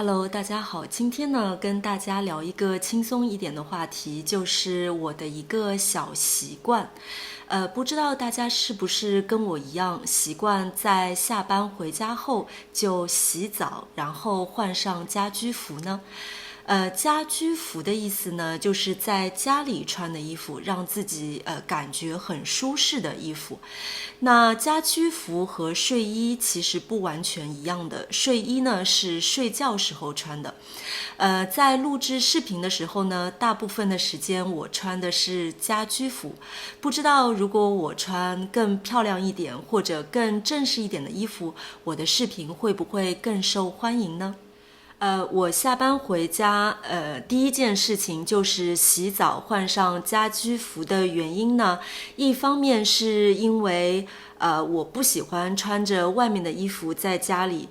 Hello，大家好，今天呢跟大家聊一个轻松一点的话题，就是我的一个小习惯。不知道大家是不是跟我一样，习惯在下班回家后就洗澡，然后换上家居服呢？家居服的意思呢，就是在家里穿的衣服，让自己感觉很舒适的衣服。那家居服和睡衣其实不完全一样的，睡衣呢是睡觉时候穿的。在录制视频的时候呢，大部分的时间我穿的是家居服。不知道如果我穿更漂亮一点或者更正式一点的衣服，我的视频会不会更受欢迎呢？我下班回家，第一件事情就是洗澡，换上家居服的原因呢，一方面是因为，我不喜欢穿着外面的衣服在家里，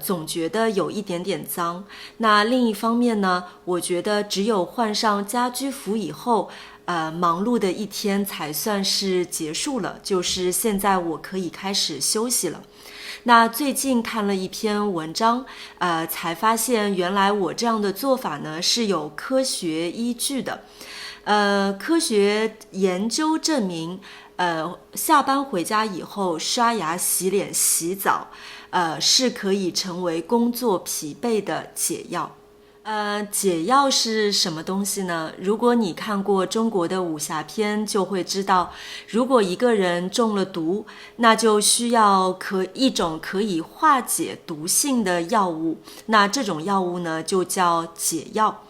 总觉得有一点点脏。那另一方面呢，我觉得只有换上家居服以后，忙碌的一天才算是结束了，就是现在我可以开始休息了。那最近看了一篇文章，才发现原来我这样的做法呢是有科学依据的。科学研究证明，下班回家以后刷牙、洗脸、洗澡，是可以成为工作疲惫的解药。解药是什么东西呢？如果你看过中国的武侠片，就会知道，如果一个人中了毒，那就需要一种可以化解毒性的药物，那这种药物呢，就叫解药。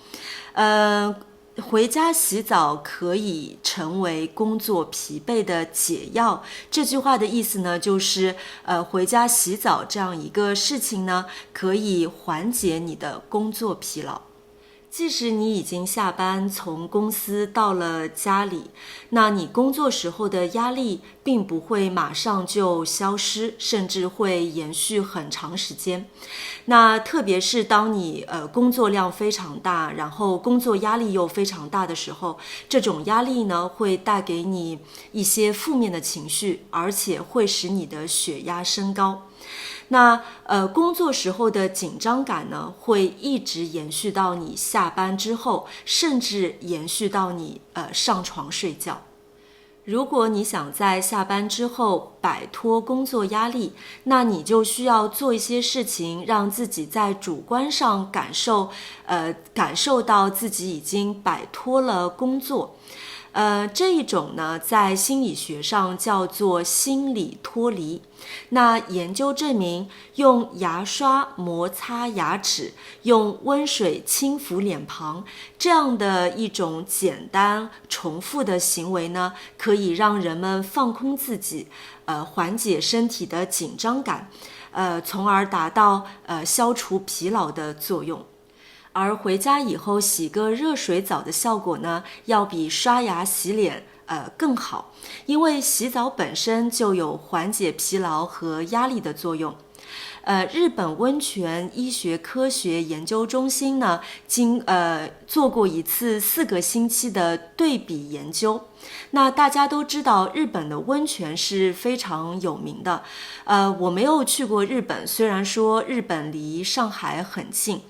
回家洗澡可以成为工作疲惫的解药。这句话的意思呢，就是回家洗澡这样一个事情呢，可以缓解你的工作疲劳。即使你已经下班，从公司到了家里，那你工作时候的压力并不会马上就消失，甚至会延续很长时间。那特别是当你工作量非常大，然后工作压力又非常大的时候，这种压力呢会带给你一些负面的情绪，而且会使你的血压升高。那工作时候的紧张感呢，会一直延续到你下班之后，甚至延续到你上床睡觉。如果你想在下班之后摆脱工作压力，那你就需要做一些事情，让自己在主观上感受到自己已经摆脱了工作。这一种呢，在心理学上叫做心理脱离。那研究证明，用牙刷摩擦牙齿，用温水轻抚脸庞，这样的一种简单重复的行为呢，可以让人们放空自己，缓解身体的紧张感，从而达到消除疲劳的作用。而回家以后洗个热水澡的效果呢，要比刷牙洗脸更好，因为洗澡本身就有缓解疲劳和压力的作用。日本温泉医学科学研究中心呢，做过一次4个星期的对比研究。那大家都知道，日本的温泉是非常有名的。我没有去过日本，虽然说日本离上海很近。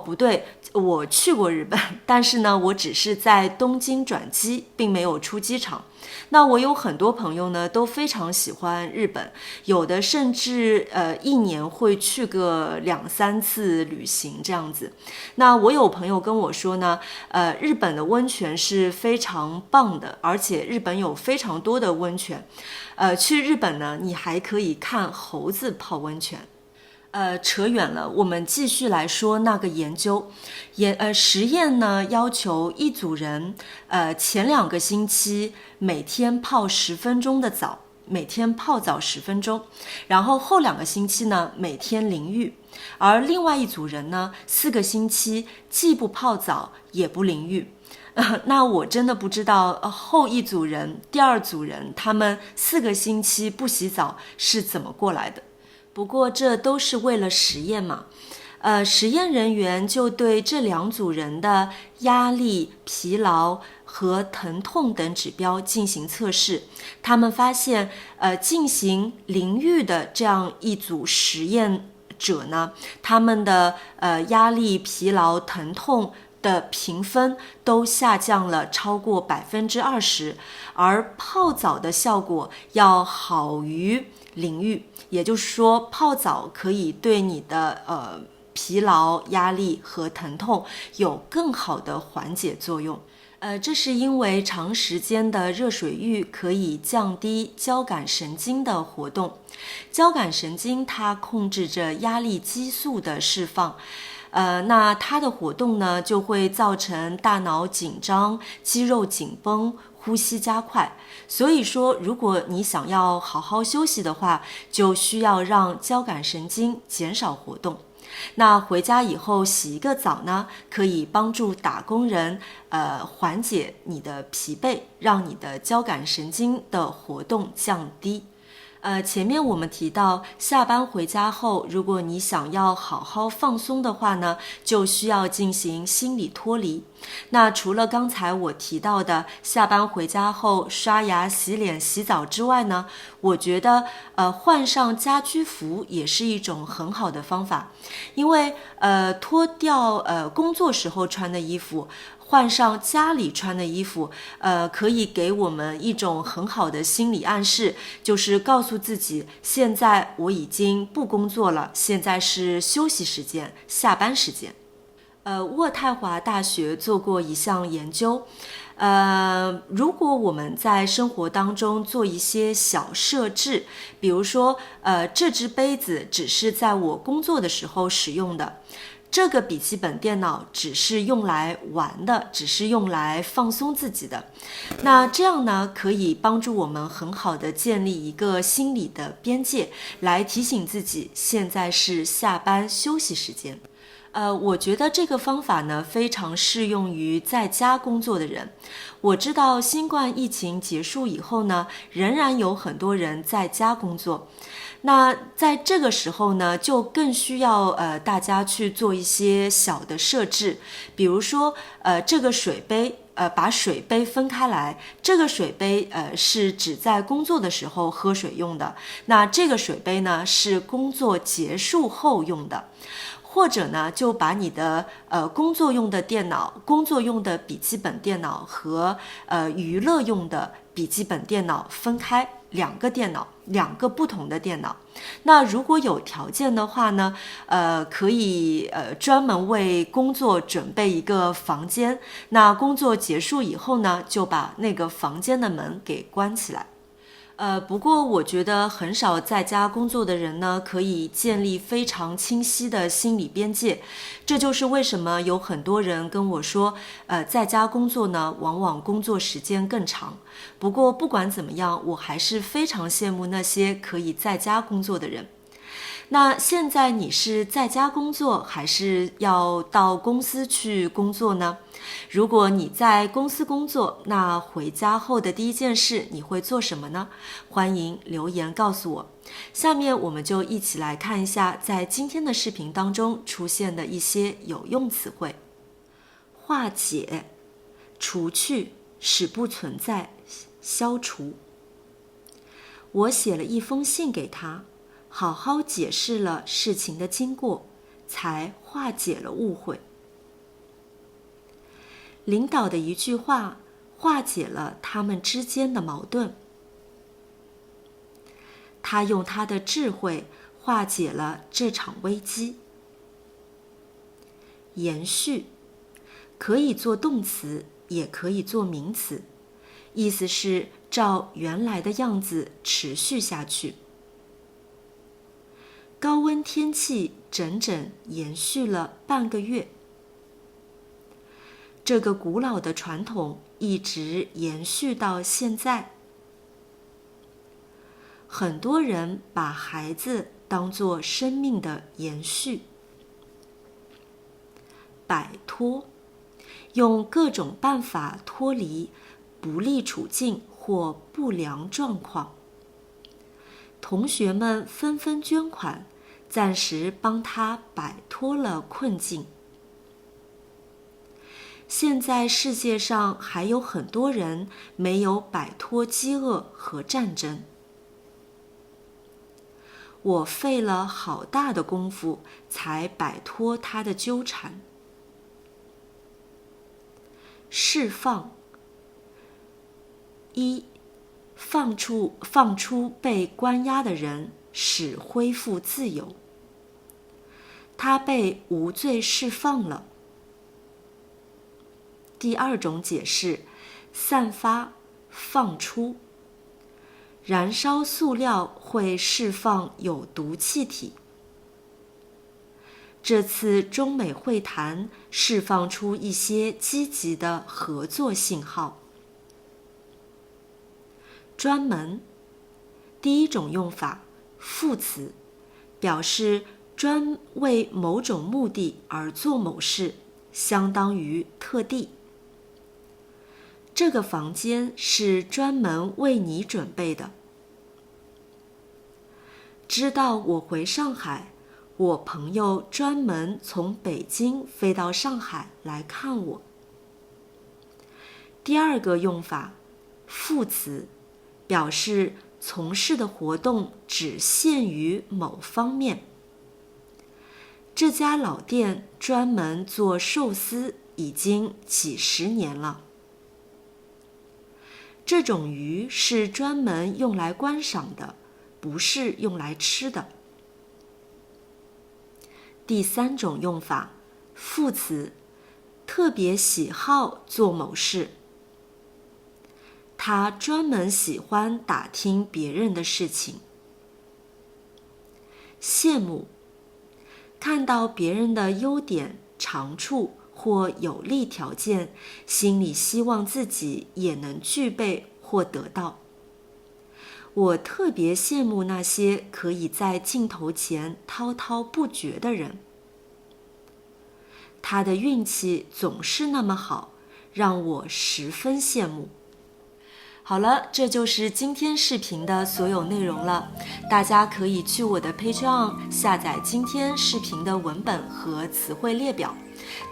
不对，我去过日本，但是呢，我只是在东京转机，并没有出机场。那我有很多朋友呢，都非常喜欢日本，有的甚至一年会去个2-3次旅行这样子。那我有朋友跟我说呢，日本的温泉是非常棒的，而且日本有非常多的温泉。去日本呢，你还可以看猴子泡温泉。扯远了，我们继续来说那个研究。实验呢要求一组人，前2个星期每天泡10分钟的澡，每天泡澡10分钟，然后后2个星期呢每天淋浴。而另外一组人呢，4个星期既不泡澡也不淋浴。那我真的不知道后一组人，第2组人，他们4个星期不洗澡是怎么过来的。不过这都是为了实验嘛。实验人员就对这2组人的压力、疲劳和疼痛等指标进行测试。他们发现，进行淋浴的这样一组实验者呢，他们的压力、疲劳、疼痛的评分都下降了超过20%，而泡澡的效果要好于淋浴，也就是说，泡澡可以对你的疲劳、压力和疼痛有更好的缓解作用。这是因为长时间的热水浴可以降低交感神经的活动。交感神经它控制着压力激素的释放，那它的活动呢就会造成大脑紧张、肌肉紧绷、呼吸加快。所以说，如果你想要好好休息的话，就需要让交感神经减少活动。那回家以后洗一个澡呢，可以帮助打工人缓解你的疲惫，让你的交感神经的活动降低。前面我们提到，下班回家后，如果你想要好好放松的话呢，就需要进行心理脱离。那除了刚才我提到的下班回家后刷牙、洗脸、洗澡之外呢，我觉得换上家居服也是一种很好的方法，因为脱掉工作时候穿的衣服，换上家里穿的衣服，可以给我们一种很好的心理暗示，就是告诉自己，现在我已经不工作了，现在是休息时间、下班时间。渥太华大学做过一项研究，如果我们在生活当中做一些小设置，比如说，这只杯子只是在我工作的时候使用的，这个笔记本电脑只是用来玩的，只是用来放松自己的。那这样呢，可以帮助我们很好的建立一个心理的边界，来提醒自己现在是下班休息时间。我觉得这个方法呢，非常适用于在家工作的人。我知道新冠疫情结束以后呢，仍然有很多人在家工作。那在这个时候呢，就更需要大家去做一些小的设置，比如说这个水杯。把水杯分开来，这个水杯是只在工作的时候喝水用的，那这个水杯呢是工作结束后用的。或者呢，就把你的工作用的电脑、工作用的笔记本电脑和娱乐用的笔记本电脑分开，两个电脑，两个不同的电脑。那如果有条件的话呢，可以专门为工作准备一个房间。那工作结束以后呢，就把那个房间的门给关起来。不过我觉得很少在家工作的人呢，可以建立非常清晰的心理边界。这就是为什么有很多人跟我说，在家工作呢，往往工作时间更长。不过不管怎么样，我还是非常羡慕那些可以在家工作的人。那现在你是在家工作，还是要到公司去工作呢？如果你在公司工作，那回家后的第一件事你会做什么呢？欢迎留言告诉我。下面我们就一起来看一下在今天的视频当中出现的一些有用词汇。化解、除去、使不存在、消除。我写了一封信给他，好好解释了事情的经过，才化解了误会。领导的一句话化解了他们之间的矛盾。他用他的智慧化解了这场危机。延续可以做动词，也可以做名词，意思是照原来的样子持续下去。高温天气整整延续了半个月。这个古老的传统一直延续到现在。很多人把孩子当作生命的延续。摆脱，用各种办法脱离不利处境或不良状况。同学们纷纷捐款，暂时帮他摆脱了困境。现在世界上还有很多人没有摆脱饥饿和战争。我费了好大的功夫才摆脱他的纠缠。释放。一，放出被关押的人，使恢复自由。他被无罪释放了。第二种解释，散发、放出。燃烧塑料会释放有毒气体。这次中美会谈释放出一些积极的合作信号。专门。第一种用法，副词，表示专为某种目的而做某事，相当于特地。这个房间是专门为你准备的。知道我回上海，我朋友专门从北京飞到上海来看我。第二个用法，副词，表示从事的活动只限于某方面。这家老店专门做寿司已经几十年了。这种鱼是专门用来观赏的，不是用来吃的。第三种用法，副词，特别喜好做某事。他专门喜欢打听别人的事情。羡慕，看到别人的优点、长处或有利条件，心里希望自己也能具备或得到。我特别羡慕那些可以在镜头前滔滔不绝的人。他的运气总是那么好，让我十分羡慕。好了，这就是今天视频的所有内容了。大家可以去我的 Patreon 下载今天视频的文本和词汇列表。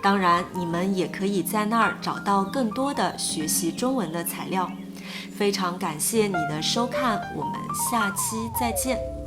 当然，你们也可以在那儿找到更多的学习中文的材料。非常感谢你的收看，我们下期再见。